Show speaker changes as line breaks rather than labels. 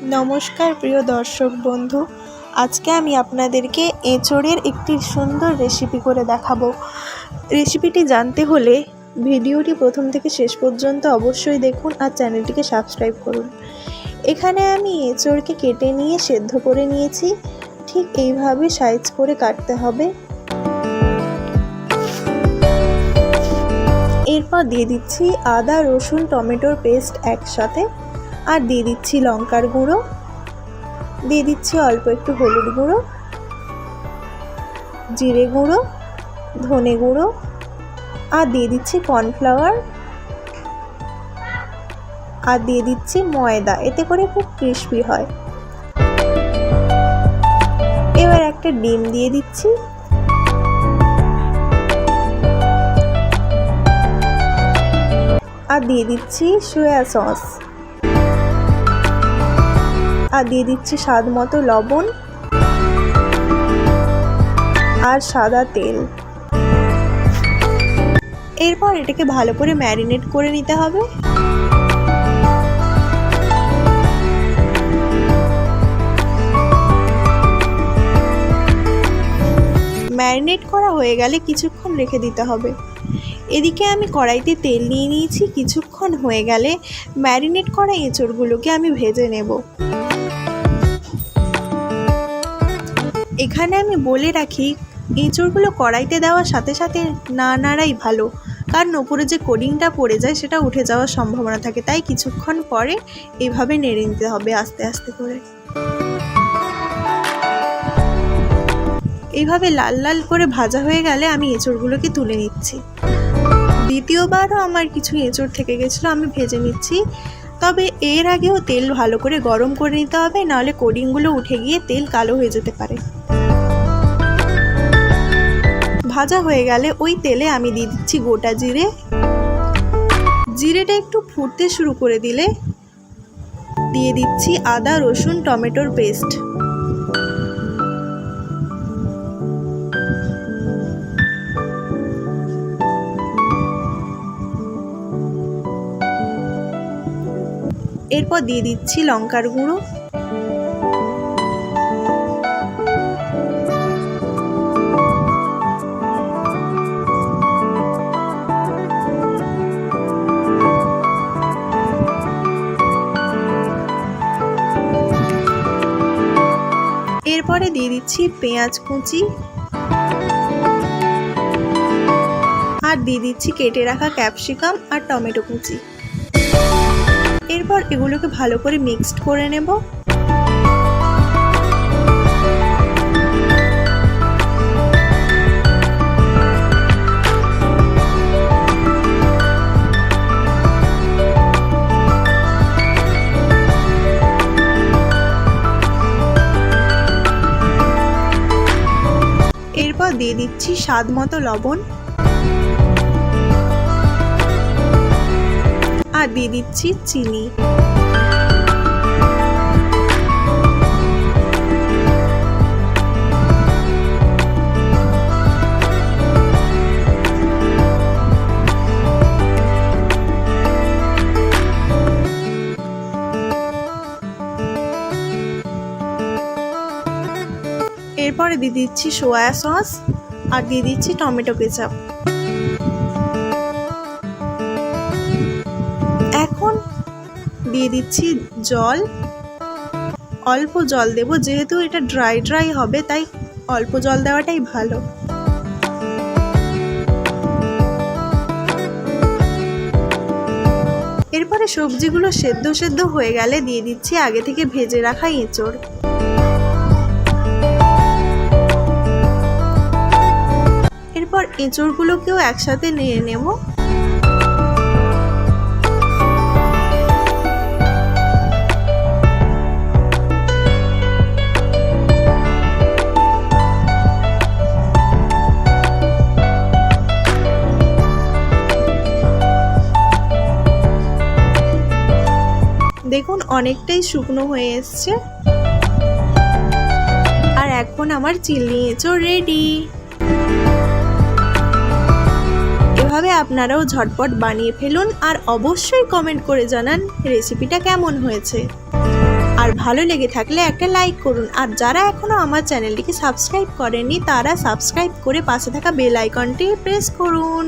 नमस्कार प्रिय दर्शक बंधु आज के आमी आपनादेरके एचोड़ेर एकटी सुंदर रेसिपि करे देखाबो। रेसिपिटी जानते होले भिडियोटी प्रथम थेके शेष पर्यन्त अवश्यई देखुन और चैनलटिके सबस्क्राइब करुन। एखाने आमी एचोड़के केटे निये सेদ্ধ करे नियेछि, ठीक एइभाবে साइज करे काटते हबे। एरपर दिए दिচ্ছি आदा रसुन टमेटोर पेस्ट एकसाथे और दिए दिচ্ছি लंकार गुঁড়ো, दिए दिচ্ছি अल्प एकटू हलुद गुঁড়ো, जिरे गुঁড়ো, धने गुঁড়ো और दिए दिচ্ছি कर्नफ्लावर और दिए दिচ্ছি मयदा, एते करे खूब क्रिस्पी हय। एबार एकटा डिम दिए दिচ্ছি और दिए दिচ্ছি सोया सस और दिए दिচ্ছি स्वाद मतो लवण और सादा तेल। एरपर एटाके भालो करे मैरिनेट करे निते हबे। मैरिनेट करा हये गेले किछुक्षण रेखे दिते हबे। एदिके आमी कड़ाइते तेल निये निয়েছি, किछुक्षण हये गेले मैरिनेट करा एঁচড়গুলোকে आमी भेजे नेब। एखाने आमी बोले राखी एঁচড়গুলো कड़ाइते देওয়ার साथे साथे ना नाड़ाई भालो, कारण ओपरे जे कोडिंगटा पड़े যায় সেটা उठे যাওয়ার সম্ভাবনা থাকে, তাই কিছুক্ষণ পরে এইভাবে নেড়ে নিতে হবে আস্তে আস্তে করে। এইভাবে লাল লাল করে ভাজা হয়ে গেলে আমি এঁচড়গুলোকে তুলে নিচ্ছি। দ্বিতীয়বারও আমার কিছু এঁচড় থেকে গেছিলো, আমি ভেজে নিচ্ছি। তবে এর আগেও তেল ভালো করে গরম করে নিতে হবে, নাহলে কোডিংগুলো উঠে গিয়ে তেল কালো হয়ে যেতে পারে। ভাজা হয়ে গেলে ওই তেলে আমি দিয়ে দিচ্ছি গোটা জিরে। জিরেটা একটু ফুটতে শুরু করে দিলে দিয়ে দিচ্ছি আদা রসুন টমেটোর পেস্ট। এরপর দিয়ে দিচ্ছি লঙ্কার গুঁড়ো, এরপরে দিয়ে দিচ্ছি পেঁয়াজ কুচি আর দিয়ে দিচ্ছি কেটে রাখা ক্যাপসিকাম আর টমেটো কুচি। এরপর এগুলোকে ভালো করে মিক্সড করে নেব। এরপর দিয়ে দিচ্ছি স্বাদ মতো লবণ আর দিয়ে দিচ্ছি চিনি। এরপরে দিয়ে দিচ্ছি সোয়া সস আর দিয়ে দিচ্ছি টমেটো কেচাপ। এখন দিয়ে দিচ্ছি জল, অল্প জল দেব, যেহেতু এটা ড্রাই ড্রাই হবে তাই অল্প জল দেওয়াটাই ভালো। এরপরে সবজিগুলো সেদ্ধ সেদ্ধ হয়ে গেলে দিয়ে দিচ্ছি আগে থেকে ভেজে রাখা এঁচড়। এরপর এঁচড়গুলোকেও একসাথে নেড়ে নেব। দেখুন অনেকটাই শুকনো হয়ে এসছে আর এখন আমার চিলি এঁচড় রেডি। এভাবে আপনারাও ঝটপট বানিয়ে ফেলুন আর অবশ্যই কমেন্ট করে জানান রেসিপিটা কেমন হয়েছে। আর ভালো লেগে থাকলে একটা লাইক করুন। আর যারা এখনও আমার চ্যানেলটিকে সাবস্ক্রাইব করেননি তারা সাবস্ক্রাইব করে পাশে থাকা বেল আইকনটি প্রেস করুন।